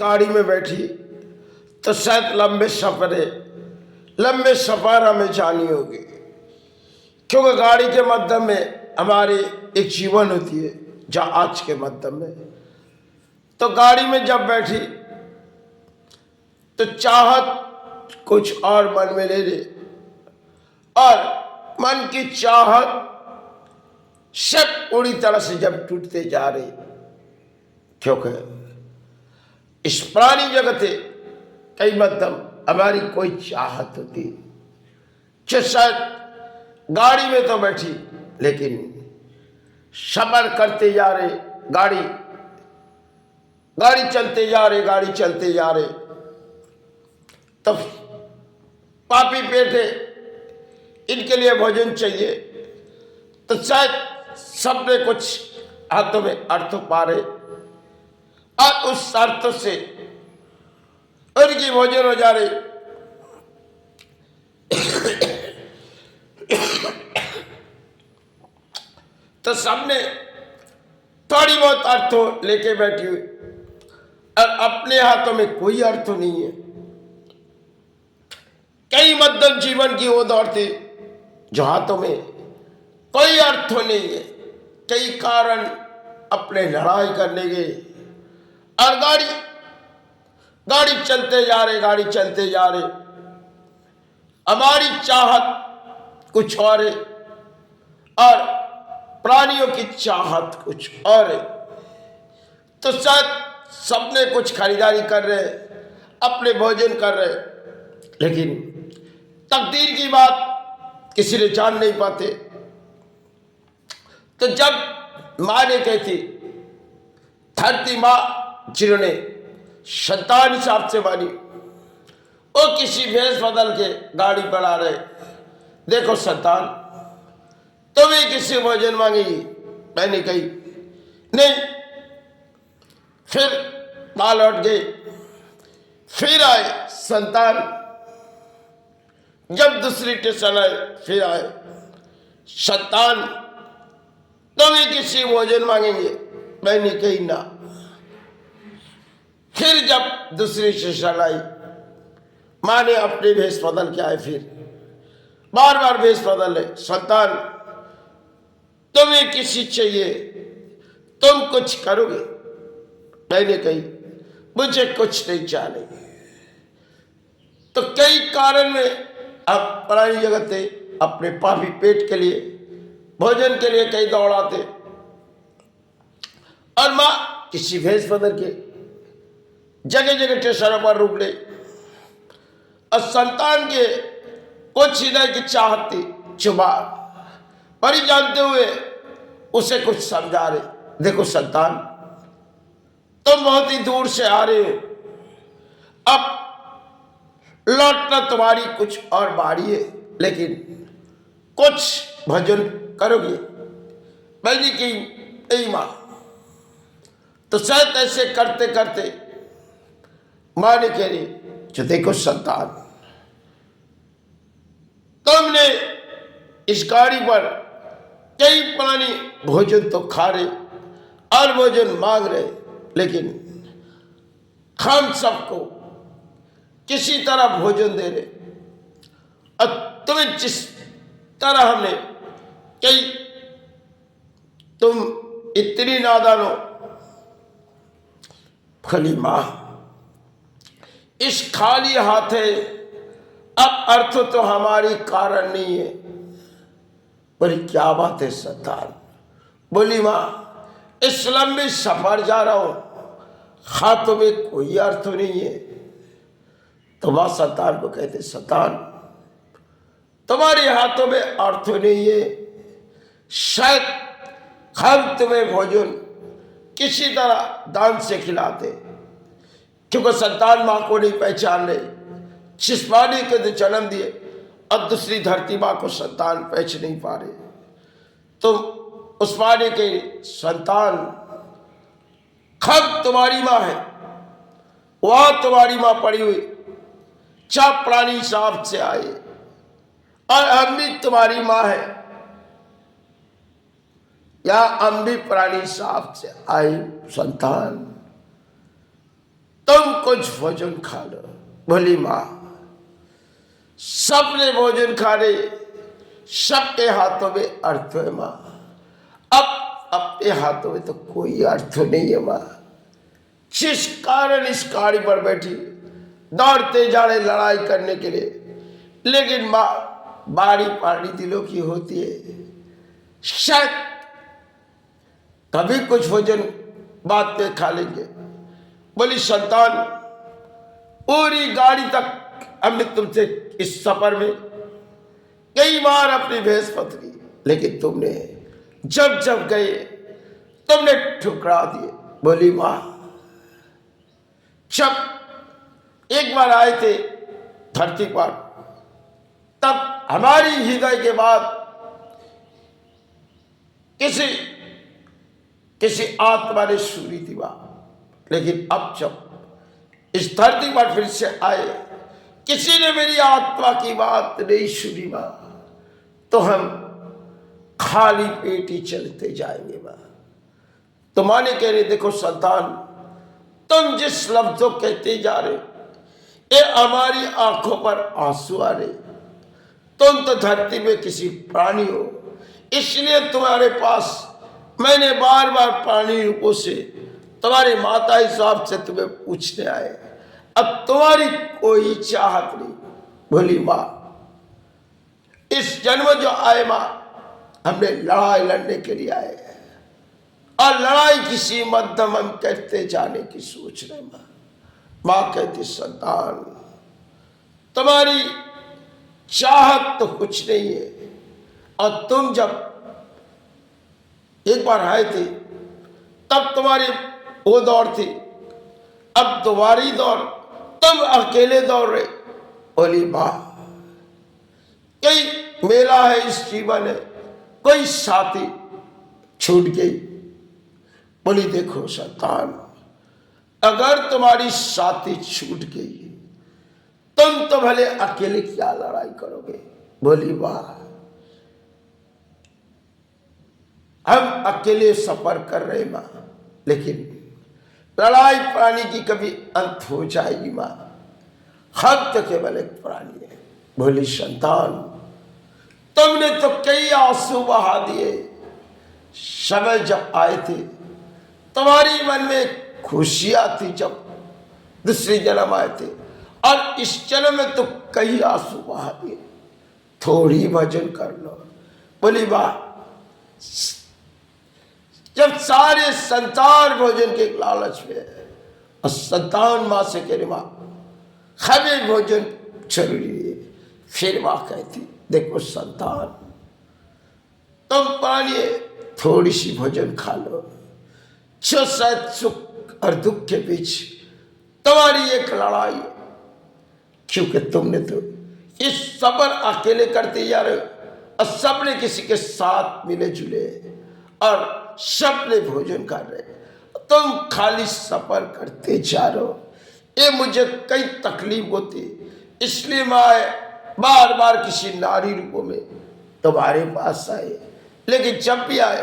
गाड़ी में बैठी तो शायद लंबे सफर हमें जानी होगी, क्योंकि गाड़ी के माध्यम में हमारी एक जीवन होती है। जहाज के माध्यम में तो गाड़ी में जब बैठी तो चाहत कुछ और मन में ले ले, और मन की चाहत सब पूरी तरह से जब टूटते जा रहे, क्योंकि इस प्राणी जगत है कई माध्यम हमारी कोई चाहत होती, जो शायद गाड़ी में तो बैठी लेकिन सफर करते जा रहे, गाड़ी चलते जा रहे, तब पापी पेट है, इनके लिए भोजन चाहिए, तो शायद सबने कुछ हाथों में अर्थ पा रहे, और उस अर्थ से उनकी भोजन हो जा रही। तो सबने थोड़ी बहुत अर्थ लेके बैठी हुई, और अपने हाथों में कोई अर्थ नहीं है। कई मध्यम जीवन की वो दौड़ थी जो हाथों में कोई अर्थ नहीं है, कई कारण अपने लड़ाई करने के, और गाड़ी चलते जा रहे, हमारी चाहत कुछ और है और प्राणियों की चाहत कुछ और है। तो शायद सबने कुछ खरीदारी कर रहे, अपने भोजन कर रहे, लेकिन तकदीर की बात किसी ने जान नहीं पाते। तो जब माँ ने कहती, धरती माँ जिन्होंने संतान हिसाब से मानी, वो किसी भेष बदल के गाड़ी बढ़ा रहे, देखो संतान तुम्हें किसी भोजन मांगेगी। मैंने कही नहीं, फिर माँ लौट गई, फिर आए संतान, जब दूसरी स्टेशन आए फिर आए संतान तुम्हें किसी भोजन मांगेंगे। मैंने कही ना। फिर जब दूसरी स्टेशन आई, माँ ने अपने भेष बदल के आए, फिर बार बार भेष बदले, संतान तुम्हें किसी चाहिए, तुम कुछ करोगे। मैंने कही मुझे कुछ नहीं चाहिए। तो कई कारण में अब प्राणी जगत है अपने पापी पेट के लिए, भोजन के लिए कई दौड़ाते, और माँ किसी भेष बदल के जगह जगह स्टेशनों पर रुक ले, और संतान के कुछ हृदय की चाहत थी चुबा पर जानते हुए उसे कुछ समझा रहे, देखो संतान तुम बहुत ही दूर से आ रहे हो, अब लौटना तुम्हारी कुछ और बारी है, लेकिन कुछ भजन करोगे। मैंने की नहीं माँ। तो शायद ऐसे करते करते माँ ने कह रही, जो देखो संतान तुमने इस गाड़ी पर कई प्राणी भोजन तो खा रहे और भोजन मांग रहे, लेकिन हम सबको किसी तरह भोजन दे रहे, और तुम्हें जिस तरह हमने कई, तुम इतनी नादान हो। खाली माँ इस खाली हाथ है, अब अर्थ तो हमारी कारण नहीं है। बोली क्या बात है संतान। बोली माँ इस लंबे सफर जा रहा हूं, हाथों में कोई अर्थ नहीं है। तो माँ संतान को कहते, संतान तुम्हारे हाथों में अर्थ नहीं है, शायद हम तुम्हें भोजन किसी तरह दान से खिलाते, क्योंकि संतान माँ को नहीं पहचान रहे। जिस माँ ने के जन्म दिए, अब दूसरी धरती माँ को संतान पहचान नहीं पा रहे। तो उस माँ ने के संतान खब तुम्हारी माँ है, वहां तुम्हारी माँ पड़ी हुई, चार प्राणी हिसाब से आए, और हम भी तुम्हारी माँ है, या हम भी प्राणी हिसाब से आए। संतान तुम कुछ भोजन खा लो। बोली माँ, सबने भोजन खा रहे, सबके हाथों में अर्थ है माँ, अब अपने हाथों में तो कोई अर्थ नहीं है माँ। जिस कारण इस गाड़ी पर बैठी दौड़ते जा रहे लड़ाई करने के लिए, लेकिन माँ बारी पारी दिलों की होती है। शायद कभी कुछ भोजन बाद में खा लेंगे। बोली संतान, पूरी गाड़ी तक हमने तुमसे इस सफर में कई बार अपनी भैंस पथरी, लेकिन तुमने जब जब गए तुमने ठुकरा दिए। बोली माँ, जब एक बार आए थे धरती पर, तब हमारी हृदय के बाद किसी आत्मा ने सुनी थी माँ, लेकिन अब जब इस धरती पर फिर से आए, किसी ने मेरी आत्मा की बात नहीं सुनी माँ, तो हम खाली पेट ही चलते जाएंगे माँ। तो माँ ने कह रही, देखो संतान, तुम जिस लफ्जों कहते जा रहे, ये हमारी आंखों पर आंसू आ रहे। तुम तो धरती में किसी प्राणी हो, इसलिए तुम्हारे पास मैंने बार बार प्राणी रूपों से तुम्हारे माता हिसाब से तुम्हें पूछने आए। अब तुम्हारी कोई चाहत नहीं। बोली माँ, इस जन्म जो आए माँ, हमने लड़ाई लड़ने के लिए आए हैं, और लड़ाई किसी मध्यम हम करते जाने की सोच रहे माँ। माँ कहती संतान, तुम्हारी चाहत तो कुछ नहीं है, और तुम जब एक बार आए थे तब तुम्हारी वो दौड़ थी, अब तुम्हारी दौड़, तुम अकेले दौड़ रहे। बोली माँ, कई मेला है इस जीवन है, कोई साथी छूट गई। बोली देखो संतान, अगर तुम्हारी साथी छूट गई, तुम तो भले अकेले क्या लड़ाई करोगे। बोली वाह, हम अकेले सफर कर रहे माँ, लेकिन लड़ाई प्राणी की कभी अंत हो जाएगी माँ, हम तो केवल एक प्राणी है। बोली संतान, तुमने तो कई आंसू बहा दिए। समय जब आए थे तुम्हारी मन में खुशियां थी, जब दूसरे जन्म आए थे, और इस जन्म में तो कई आंसू बहा दिए। थोड़ी भजन कर लो। बोली वाह, जब सारे संतान भोजन के लालच में है, और संतान माँ से कह रही माँ हमें भोजन जरूरी है, फिर माँ कहती देखो संतान, तुम पानी थोड़ी सी भोजन खा लो, जो शायद सुख और दुख के बीच तुम्हारी एक लड़ाई है, क्योंकि तुमने तो इस सफर अकेले करते जा रहे हो, और सबने किसी के साथ मिले जुले और सबने भोजन कर रहे, तुम खाली सफर करते जा रहे हो। ये मुझे कई तकलीफ होती, इसलिए मैं बार बार किसी नारी रूपों में तुम्हारे पास आए, लेकिन जब भी आए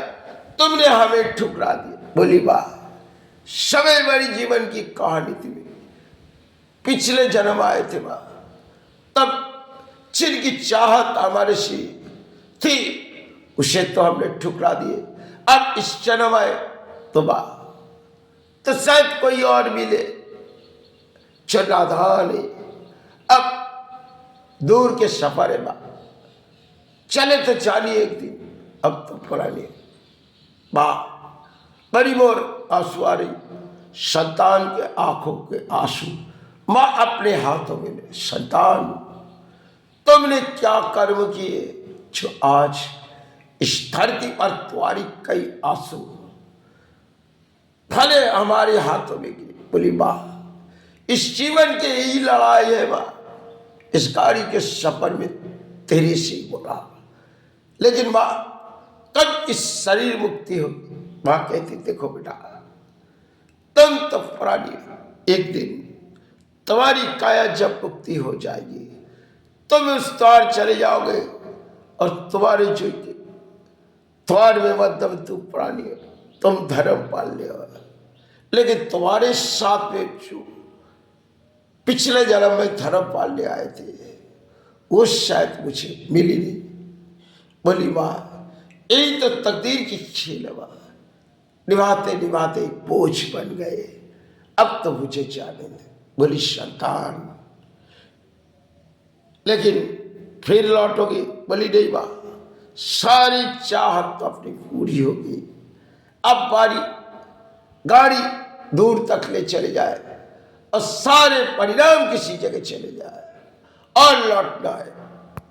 तुमने हमें ठुकरा दिया। बोली वाह, समय बड़ी जीवन की कहानी थी। पिछले जन्म आए थे माँ, तब जिनकी चाहत हमारे से थी उसे तो हमने ठुकरा दिए। अब इस जन्म आए तो माँ, तो शायद कोई और मिले जो नादान है। अब दूर के सफर है माँ, चले तो जानी एक दिन, अब तो पुरानी माँ। बड़ी मोर आंसू आ रही, संतान के आंखों के आंसू माँ अपने हाथों में ले। संतान, तुमने क्या कर्म किए जो आज इस धरती पर तुम्हारी कई आंसू भले हमारे हाथों में गिरे। बोली माँ, इस जीवन के यही लड़ाई है माँ, इस गाड़ी के सफर में तेरे से बोला, लेकिन माँ कब इस शरीर मुक्ति होगी। माँ कहती देखो बेटा, तुम तो प्राणी, एक दिन तुम्हारी काया जब मुक्ति हो जाएगी, तुम उस द्वार चले जाओगे, और तुम्हारे जो द्वार में मतलब तुम प्राणी हो, तुम धर्म पाल ले, लेकिन तुम्हारे साथ में जो पिछले जन्म में धर्म पालने आए थे, वो शायद मुझे मिली नहीं। बोली माँ यही तो तकदीर की खेल है, निभाते निभाते बोझ बन गए, अब तो मुझे जाने दे। बोली संतान लेकिन फिर लौटोगी? बोली नहीं माँ, सारी चाहत तो अपनी पूरी होगी, अब बारी गाड़ी दूर तक ले चले जाए और सारे परिणाम किसी जगह चले जाए और लौटना है।